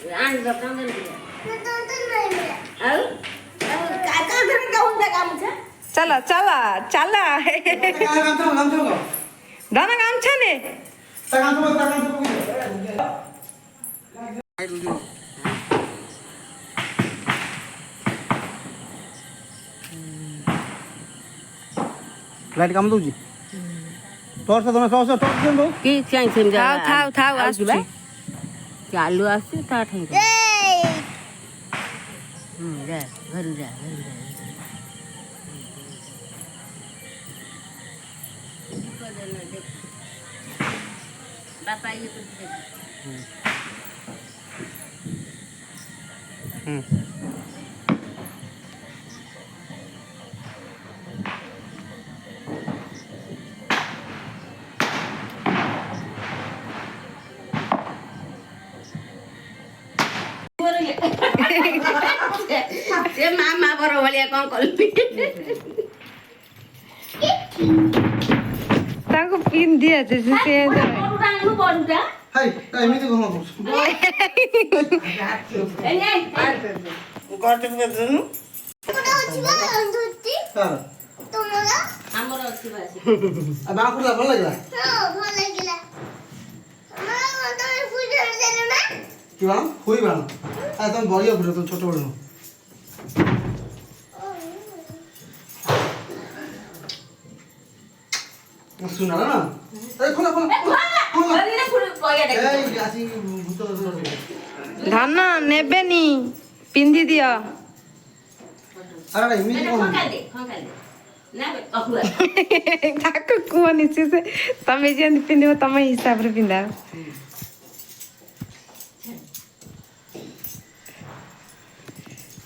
आन दो कांदन दिया आओ काका धरे कहूं का काम छे चला चला चला दाना काम छे ने लाइट काम दउजी तोर से तने सौसे टॉप देन दो की चाहि सेम जा थाव आसुची चालू आसे ता ठई जा घर जा बापा ये कुछ से मामा बरो भलिया कोन कलपी ताको पिन दिया से बडुटा हाय एमिति कोन बोल ए नै गाटे के देनु हां हमर अछि बासी आ बाकुला भल लागला কি বানো হই বানো আ তুমি বড়িয়া ফুল তুমি ছোট বড় না শুনা না এই খোলা আরে ফুল কইয়া দেখ এই আসি ভূত ধান নেবেনি পিন্ধি দিও আরে এমনি কোন খঙ্কাল দে না কহুয়া ତାକୁ କୁହନି ସେ ତମେ ଯେମିତି ପିନ୍ଧିବ ତମ ହିସାବରେ ପିନ୍ଧାଅ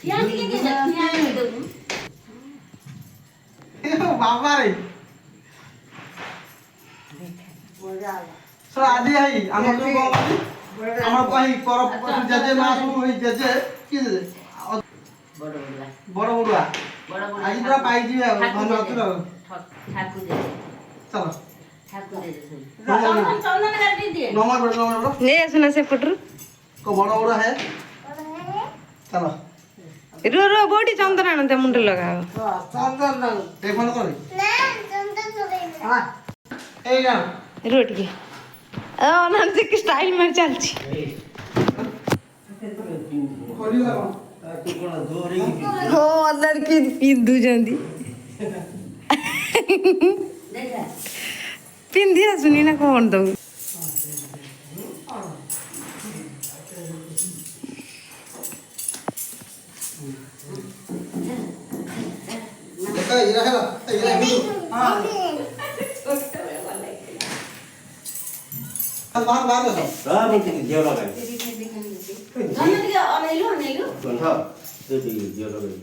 फिया के फिया दे এ বাবা রে সর আদি আই আমার তো আমার কই কর জেজে মা সু হই জেজে কি জেজে বড় বড় বড়ুয়া আজ পুরা পাই দিবে ধন্য তুল ঠাকুর দে চলো ঠাকুর দে চন্দন গাড়ি দিয়ে নমা বড় নে আসুনা ସେପଟରୁ को बड़ा बड़ा है चलो रो बोडी ଚନ୍ଦନ ଆଣ ତା ମୁଣ୍ଡ ଲଗାଅ चंदन ना एक फोन करे ना चंदन लगे हां ए जा रो ଟିକେ ଅନାନ୍ତି କି ଷ୍ଟାଇଲ ମାରି ଚାଲିଛି खोलिला तू कोन जोरे हो ଅଲର କି ପିନ୍ଧୁଛନ୍ତି ପିନ୍ଧି ଆସୁନି ନା କଣ ଦଉ देखा ये रहा हां बाहर बाहर दो रा मिनट की दियो लगाई धन्य दिया अनेलो कौन था दे दियो लगाई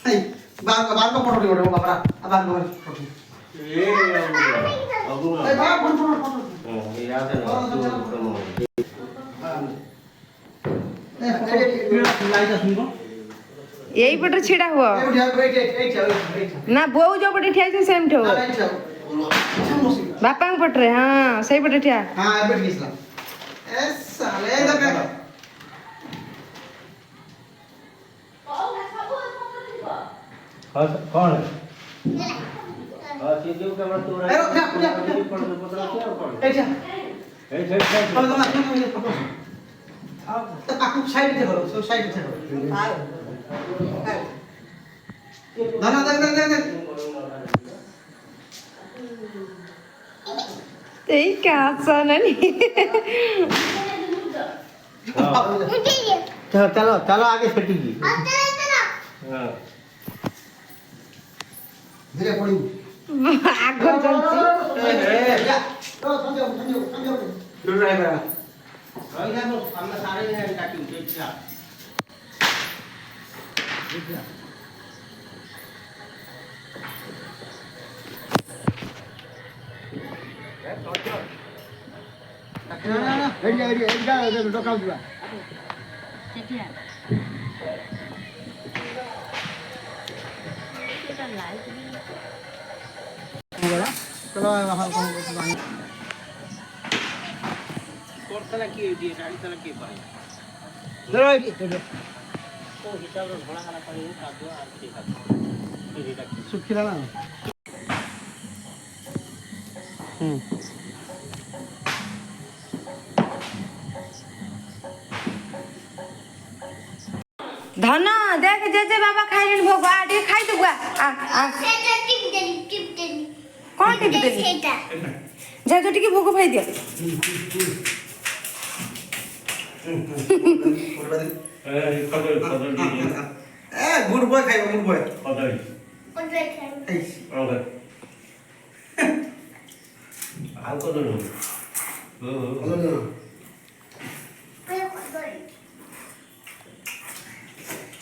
हाय बाहर का फोटो दियो बाबा अब बाहर का फोटो ए अबू ए बाहर फोटो ये याद है ए फोटो लाइट सुनको यही पटे छिड़ा हुआ ए उठा वेट ना बोउ जो पटे ठिया छै सेम ठो बापा पटरे हां सही पटे ठिया हां ए बैठ गिसला ए साले इधर का हां कौन है हां सीधे का मत तोड़ा ए उठा ए जा ए अब तो फोटो अब तो आपको साइड से करो सो साइड से करो दाना दे यही क्या सननी चलो चलो चलो आगे छुट्टी हां धीरे पड़ी आगो चलची तो समझो दूर रह गया भाई ना तो हमने सारे ने काटी देखा ना एडी डोका दिवा चटिया चलो वहां कौन कोर्टला की दिए गाड़ी तला के पाए ଶୁଖିଲା ନା धन देख जेजे बाबा खाइलेन भोग आ ଟିକେ खाइ दबु आ सेटा टिप देनी कोन टिप देली सेटा जा तो ଟିକେ भोग खाइ दियो गुड बॉय खाइबो गुड बॉय कोन खाई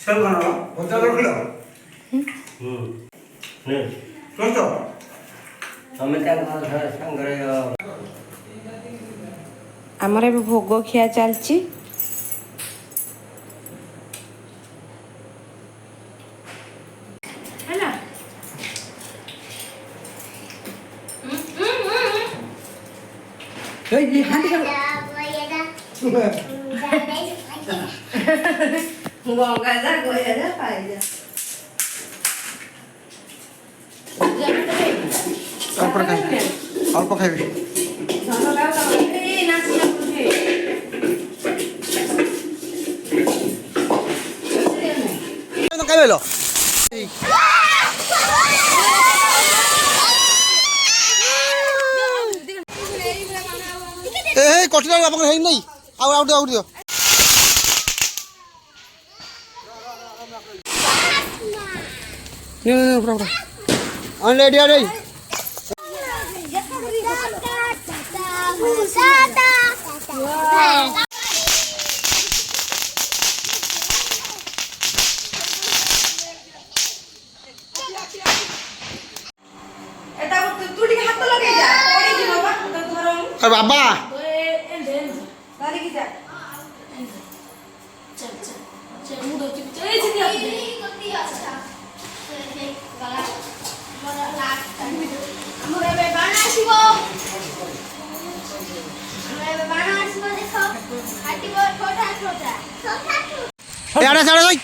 सब खाना बच्चा कर खिला कष्ट ଆମର ଏବେ ଭୋଗ ଖିଆ ଚାଲିଛି ହେଲା ए हांडी कर गंगा जा गोया जा पाई जा अल्प खाइबे खाइबेलो ए कटिला आपन हेइ नै आउ दियो No, bro. Only dia deh. Baba. Ada sana lagi.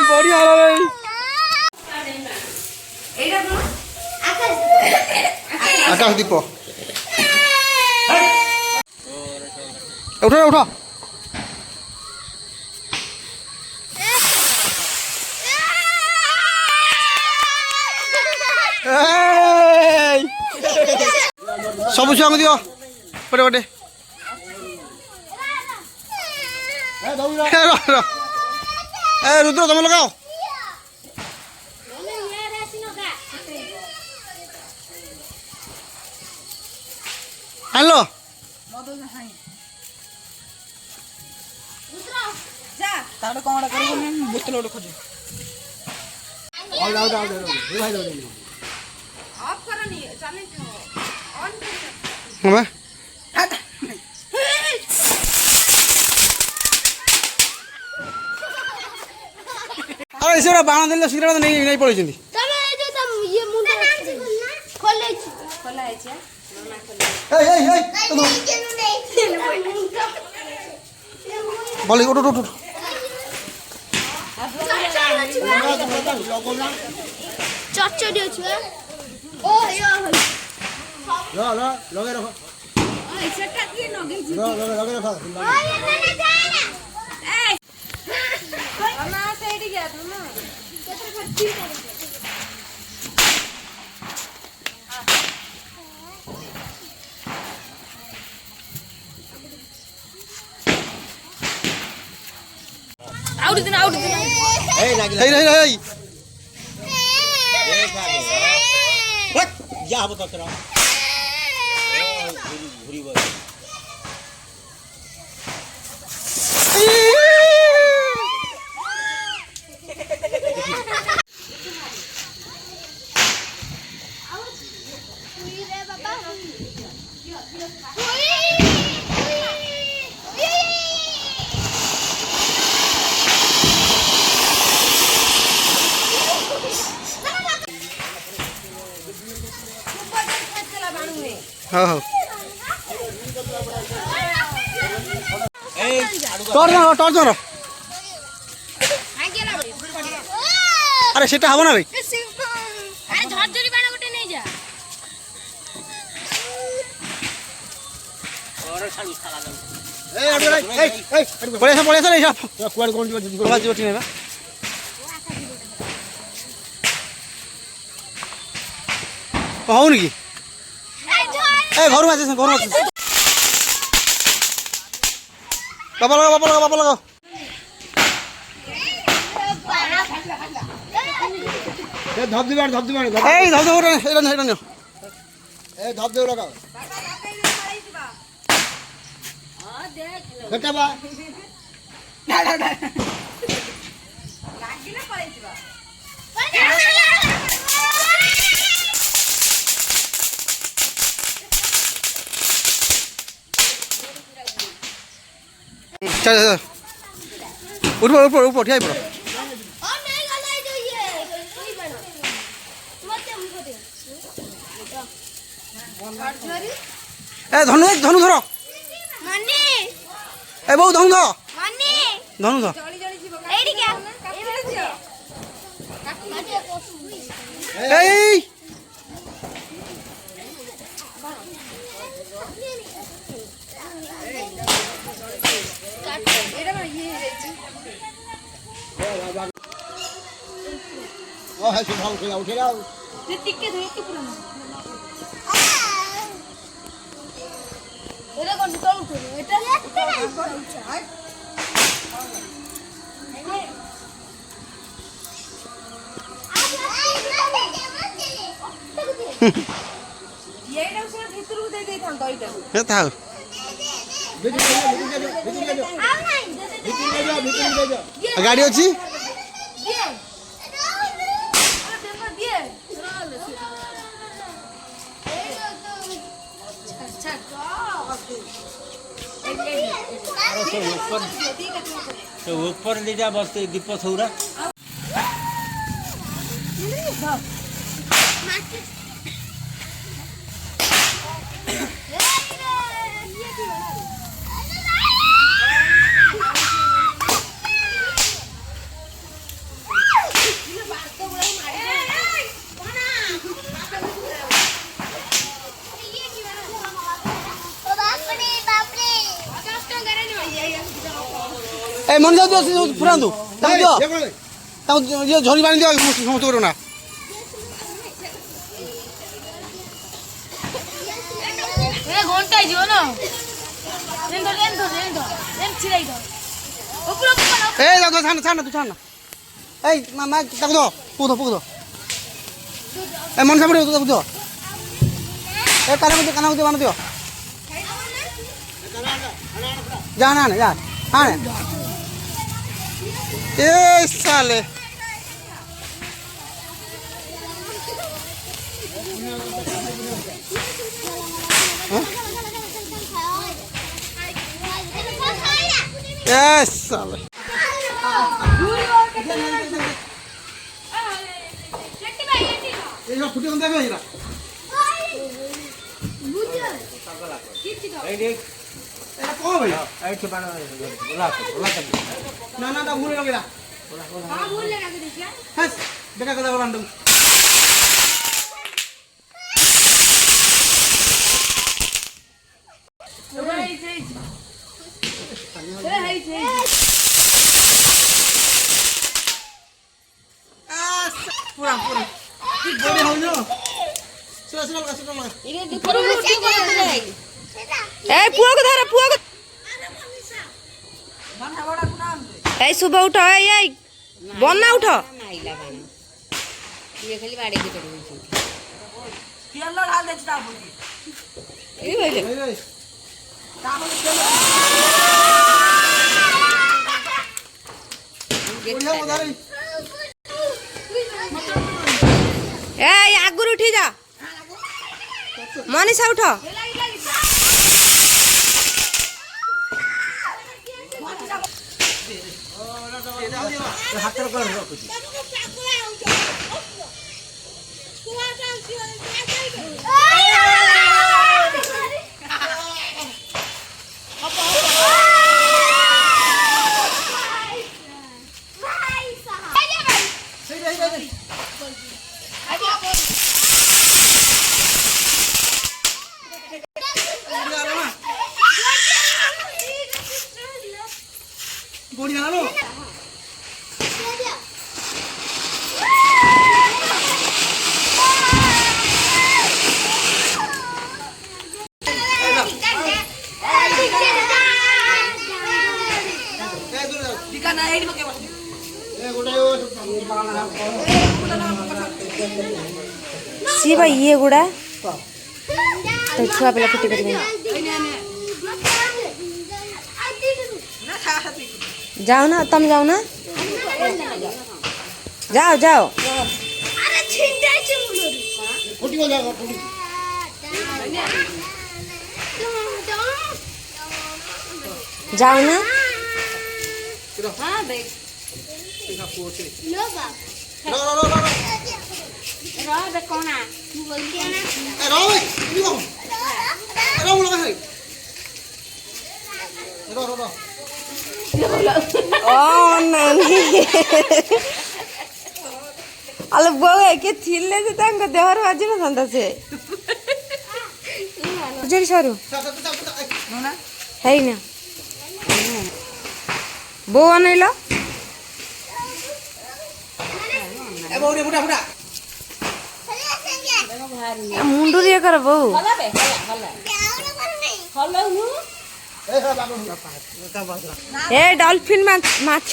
Body ala lagi. Akas dipo. Udah. सब छुआ दियो पटे पटे रुद्र तुम लगाओ हेलो बोतल खोज अरे इसे बाण देले सिगरेट नहीं पड़े तमे जो तम ये मुंड खोले खोला है छे मामा खोले बोले उठ चट दियो छे ओ यो लो लगे रखो ओए सेटा के लगे जी लगे रखो ओए मैंने जाना ए मामा सेडी गया तू ना केतर खर्ची आउट दिन ए नहीं व्हाट या बता तेरा घुरी बस ହଉ ହଉ ଟର୍ଚ୍ଚ ମାର আরে সেটা হবে না ভাই আরে ঝরঝরি বানা গোটে নেই যা পড়ে আসা এইসব কুয়াড়ে কোন ଯିବ ঠিক নেবা হଉনি কি এই ঘরু আছে বাবা লাগাও ধপ দিবে এই ধপ দেব এটা নিও এই ধপ দেব লাগাও বেটা বা চল উপর ঠিয়াই পড়ো ধনু ধর এ বউ ধনু ধর এই উঠে যাও গাড়ি ଅଛି ऊपर ले जा बस दीप सौरा এই মন যাও পুরান্তু তাও ঝরি পানি দিও সমস্ত করো না ঘন্টায় যাও না এই দাও ছাড় না এই মা তাকু দাও পুকো দাও এই মন সামনে তাকু দাও এই কানা মধ্যে বানা দিও যা না যা হ্যাঁ এই সালে এই সালে এই সব ফুটে দেবে এরা এই দেখ এটা কো ভাই এই কে বানা না না ভুলে গেলা হ্যাঁ দেখা কথা বলান দাও পুরা কি বড় হইলো এই পুয়াকে ধরে পুয়াকে এই শুভ উঠ এই বন্যা উঠ খালি বাড়ি দিতে বলছি এই হইলে এই আগুর উঠি যা মনীষা উঠ হাতের করে রাখুছি ଆସିବା ଇଏ ଗୁଡ଼ା ତ ଛୁଆ ପିଲା ଫୁଟି ପାରିବେନି। ଯାଅ ନା ତମେ ଯାଅ ନା ଯାଅ ଯାଅ फुटिगो जागा फुटि ଯାଅ ନା रो ଆଲୋ ବୋଉ କିଏ ଥିଲେ ଯେ ତାଙ୍କ ଦେହରେ ବାଜି ନଥାନ୍ତା ସେ ଜୋରି ସରୁ ହେଇନା ବୋଉ ଅନେଇଲ ମୁଣ୍ଡରୁ ଇଏ କର ବୋଉ ଏ ଡଲଫିନ୍ ମାଛ